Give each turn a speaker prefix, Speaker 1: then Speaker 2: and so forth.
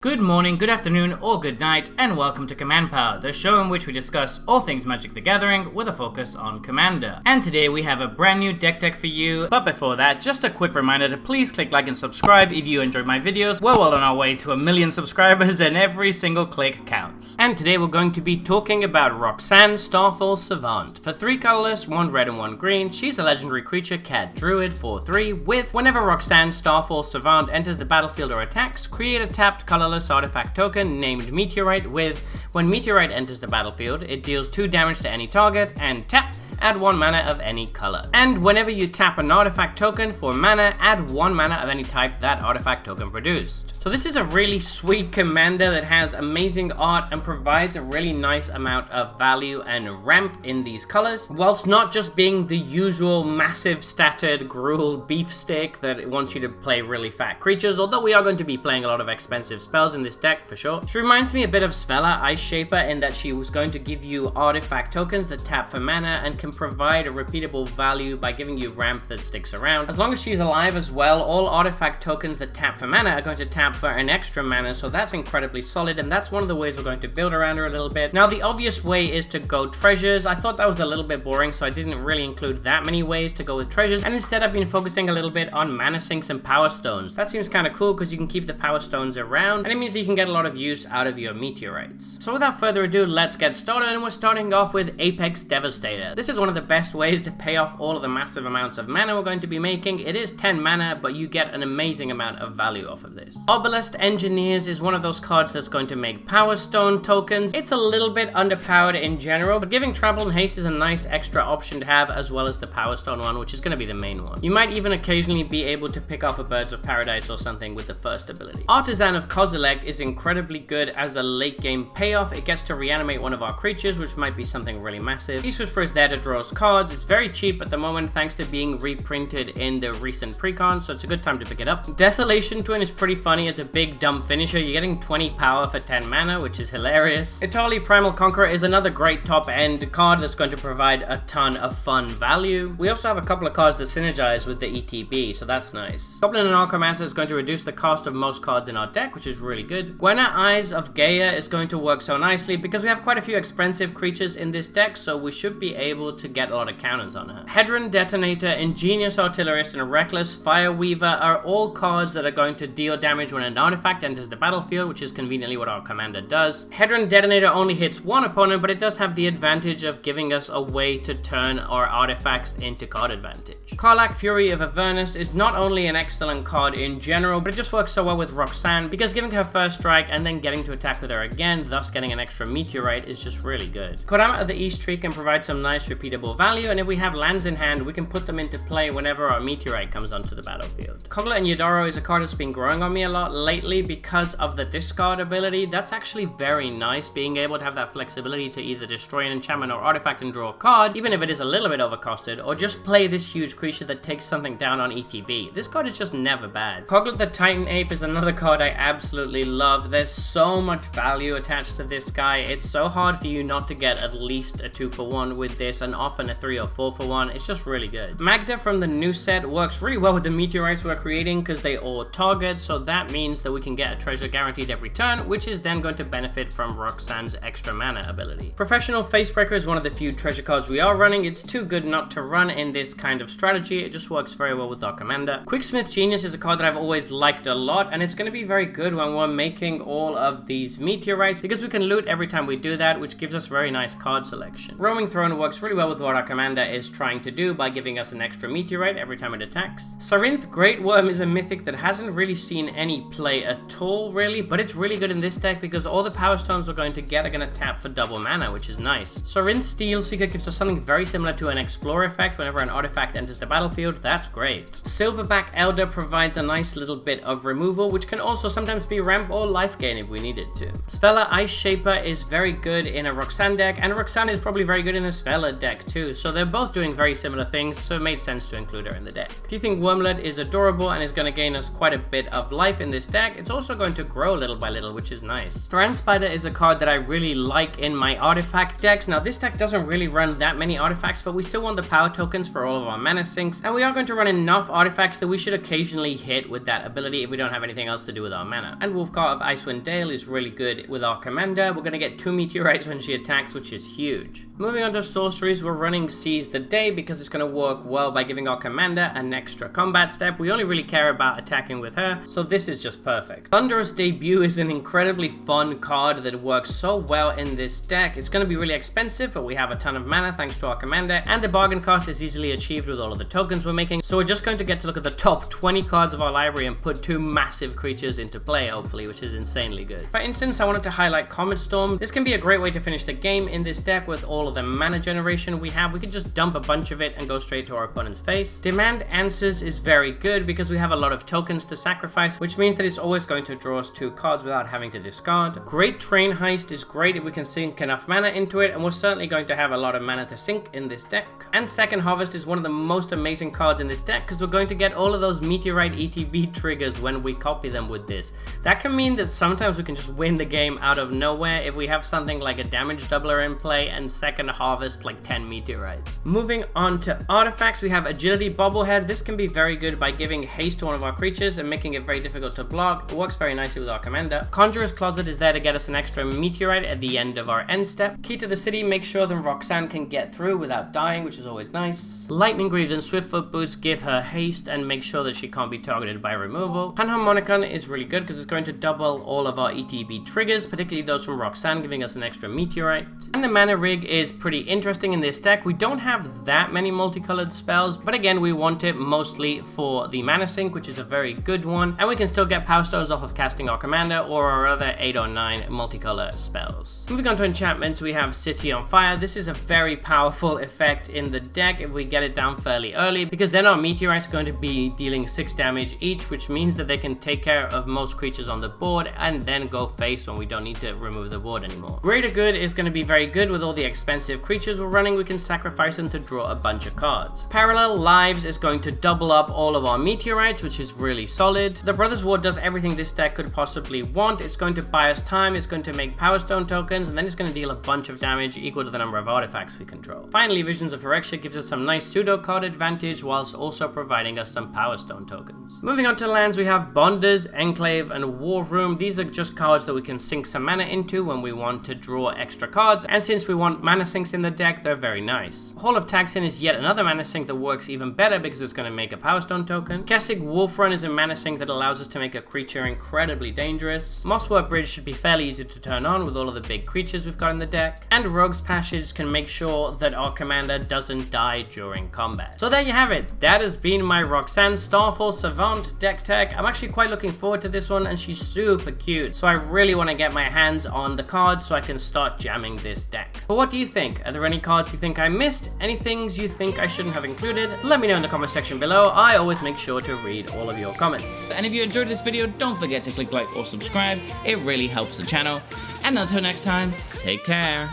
Speaker 1: Good morning, good afternoon, or good night, and welcome to Command Power, the show in which we discuss all things Magic the Gathering with a focus on Commander. And today we have a brand new deck for you, but before that, just a quick reminder to please click like and subscribe if you enjoyed my videos. We're well on our way to 1 million subscribers and every single click counts. And today we're going to be talking about Roxanne, Starfall Savant. For 3 colorless, 1 red and 1 green, she's a legendary creature, cat druid, 4/3, with whenever Roxanne, Starfall Savant enters the battlefield or attacks, create a tapped colorless artifact token named Meteorite with, when Meteorite enters the battlefield, it deals 2 damage to any target, and tap, add 1 mana of any color. And whenever you tap an artifact token for mana, add 1 mana of any type that artifact token produced. So this is a really sweet commander that has amazing art and provides a really nice amount of value and ramp in these colors, whilst not just being the usual massive statted Gruul beefsteak that wants you to play really fat creatures, although we are going to be playing a lot of expensive spells in this deck for sure. She reminds me a bit of Svella, Ice Shaper, in that she was going to give you artifact tokens that tap for mana and can provide a repeatable value by giving you ramp that sticks around. As long as she's alive as well, all artifact tokens that tap for mana are going to tap for an extra mana, so that's incredibly solid, and that's one of the ways we're going to build around her a little bit. Now, the obvious way is to go treasures. I thought that was a little bit boring, so I didn't really include that many ways to go with treasures, and instead I've been focusing a little bit on mana sinks and power stones. That seems kind of cool because you can keep the power stones around, and it means that you can get a lot of use out of your meteorites. So without further ado, let's get started, and we're starting off with Apex Devastator. This is one of the best ways to pay off all of the massive amounts of mana we're going to be making. It is 10 mana, but you get an amazing amount of value off of this. Obelisk Engineers is one of those cards that's going to make Power Stone tokens. It's a little bit underpowered in general, but giving Trample and Haste is a nice extra option to have, as well as the Power Stone one, which is going to be the main one. You might even occasionally be able to pick off a Birds of Paradise or something with the first ability. Artisan of Kozilek is incredibly good as a late game payoff. It gets to reanimate one of our creatures, which might be something really massive. Beast Whisperer is there to draw us cards. It's very cheap at the moment thanks to being reprinted in the recent precon, so it's a good time to pick it up. Desolation Twin is pretty funny as a big dumb finisher. You're getting 20 power for 10 mana, which is hilarious. Itali Primal Conqueror is another great top end card that's going to provide a ton of fun value. We also have a couple of cards that synergize with the ETB, so that's nice. Goblin and Archomancer is going to reduce the cost of most cards in our deck, which is really good. Gwenna Eyes of Gaia is going to work so nicely because we have quite a few expensive creatures in this deck, so we should be able to get a lot of counters on her. Hedron Detonator, Ingenious Artillerist, and Reckless Fireweaver are all cards that are going to deal damage when an artifact enters the battlefield, which is conveniently what our commander does. Hedron Detonator only hits one opponent, but it does have the advantage of giving us a way to turn our artifacts into card advantage. Karlach Fury of Avernus is not only an excellent card in general, but it just works so well with Roxanne because giving her first strike and then getting to attack with her again, thus getting an extra meteorite, is just really good. Kodama of the East Tree can provide some nice repeatable value, and if we have lands in hand, we can put them into play whenever our meteorite comes onto the battlefield. Kogla and Yadoro is a card that's been growing on me a lot lately because of the discard ability. That's actually very nice, being able to have that flexibility to either destroy an enchantment or artifact and draw a card, even if it is a little bit overcosted, or just play this huge creature that takes something down on ETB. This card is just never bad. Kogla the Titan Ape is another card I absolutely love. There's so much value attached to this guy. It's so hard for you not to get at least a 2-for-1 with this, and often a 3 or 4-for-1. It's just really good. Magda from the new set works really well with the meteorites we're creating because they all target, so that means that we can get a treasure guaranteed every turn, which is then going to benefit from Roxanne's extra mana ability. Professional Facebreaker is one of the few treasure cards we are running. It's too good not to run in this kind of strategy. It just works very well with our commander. Quicksmith Genius is a card that I've always liked a lot, and it's going to be very good when we're making all of these meteorites because we can loot every time we do that, which gives us very nice card selection. Roaming Throne works really well with what our commander is trying to do by giving us an extra meteorite every time it attacks. Sarinth Great Worm is a mythic that hasn't really seen any play at all, really, but it's really good in this deck because all the power stones we're going to get are going to tap for double mana, which is nice. Sarinth Steelseeker gives us something very similar to an Explore effect whenever an artifact enters the battlefield. That's great. Silverback Elder provides a nice little bit of removal, which can also sometimes be ramp or life gain if we needed to. Svella Ice Shaper is very good in a Roxanne deck, and Roxanne is probably very good in a Svella deck deck too, so they're both doing very similar things, so it made sense to include her in the deck. If you think Wormlet is adorable and is going to gain us quite a bit of life in this deck, it's also going to grow little by little, which is nice. Thran Spider is a card that I really like in my artifact decks. Now this deck doesn't really run that many artifacts, but we still want the power tokens for all of our mana sinks, and we are going to run enough artifacts that we should occasionally hit with that ability if we don't have anything else to do with our mana. And Wolfcart of Icewind Dale is really good with our commander. We're going to get 2 meteorites when she attacks, which is huge. Moving on to sorceries, we're running Seize the Day because it's going to work well by giving our commander an extra combat step. We only really care about attacking with her, so this is just perfect. Thunderous Debut is an incredibly fun card that works so well in this deck. It's going to be really expensive, but we have a ton of mana thanks to our commander, and the bargain cost is easily achieved with all of the tokens we're making, so we're just going to get to look at the top 20 cards of our library and put 2 massive creatures into play, hopefully, which is insanely good. For instance, I wanted to highlight Comet Storm. This can be a great way to finish the game in this deck with all of the mana generation we have. We can just dump a bunch of it and go straight to our opponent's face. Demand Answers is very good because we have a lot of tokens to sacrifice, which means that it's always going to draw us 2 cards without having to discard. Great Train Heist is great if we can sink enough mana into it, and we're certainly going to have a lot of mana to sink in this deck. And Second Harvest is one of the most amazing cards in this deck because we're going to get all of those meteorite ETB triggers when we copy them with this. That can mean that sometimes we can just win the game out of nowhere if we have something like a damage doubler in play and Second Harvest like 10 meteorites. Moving on to artifacts, we have Agility Bobblehead. This can be very good by giving haste to one of our creatures and making it very difficult to block. It works very nicely with our commander. Conjurer's Closet is there to get us an extra meteorite at the end of our end step. Key to the City makes sure that Roxanne can get through without dying, which is always nice. Lightning Greaves and Swiftfoot Boots give her haste and make sure that she can't be targeted by removal. Panharmonicon is really good because it's going to double all of our ETB triggers, particularly those from Roxanne, giving us an extra meteorite. And the Mana Rig is pretty interesting in this deck. We don't have that many multicolored spells, but again, we want it mostly for the mana sink, which is a very good one, and we can still get power stones off of casting our commander or our other 8 or 9 multicolor spells. Moving on to enchantments, we have City on Fire. This is a very powerful effect in the deck if we get it down fairly early, because then our meteorites are going to be dealing 6 damage each, which means that they can take care of most creatures on the board and then go face when we don't need to remove the board anymore. Greater Good is going to be very good with all the expensive creatures we're running. We can sacrifice them to draw a bunch of cards. Parallel Lives is going to double up all of our meteorites, which is really solid. The Brothers War does everything this deck could possibly want. It's going to buy us time, it's going to make Power Stone tokens, and then it's going to deal a bunch of damage equal to the number of artifacts we control. Finally, Visions of Phyrexia gives us some nice pseudo card advantage whilst also providing us some Power Stone tokens. Moving on to lands, we have Bonders, Enclave, and War Room. These are just cards that we can sink some mana into when we want to draw extra cards, and since we want mana sinks in the deck, they're very nice. Hall of Taxin is yet another mana sink that works even better because it's going to make a Power Stone token. Kessig Wolfrun is a mana sink that allows us to make a creature incredibly dangerous. Mosswork Bridge should be fairly easy to turn on with all of the big creatures we've got in the deck. And Rogue's Passage can make sure that our commander doesn't die during combat. So there you have it. That has been my Roxanne Starfall Savant deck tech. I'm actually quite looking forward to this one, and she's super cute. So I really want to get my hands on the cards so I can start jamming this deck. But what do you think? Are there any cards you think I missed? Any things you think I shouldn't have included? Let me know in the comment section below. I always make sure to read all of your comments.
Speaker 2: And if you enjoyed this video, don't forget to click like or subscribe. It really helps the channel. And until next time, take care.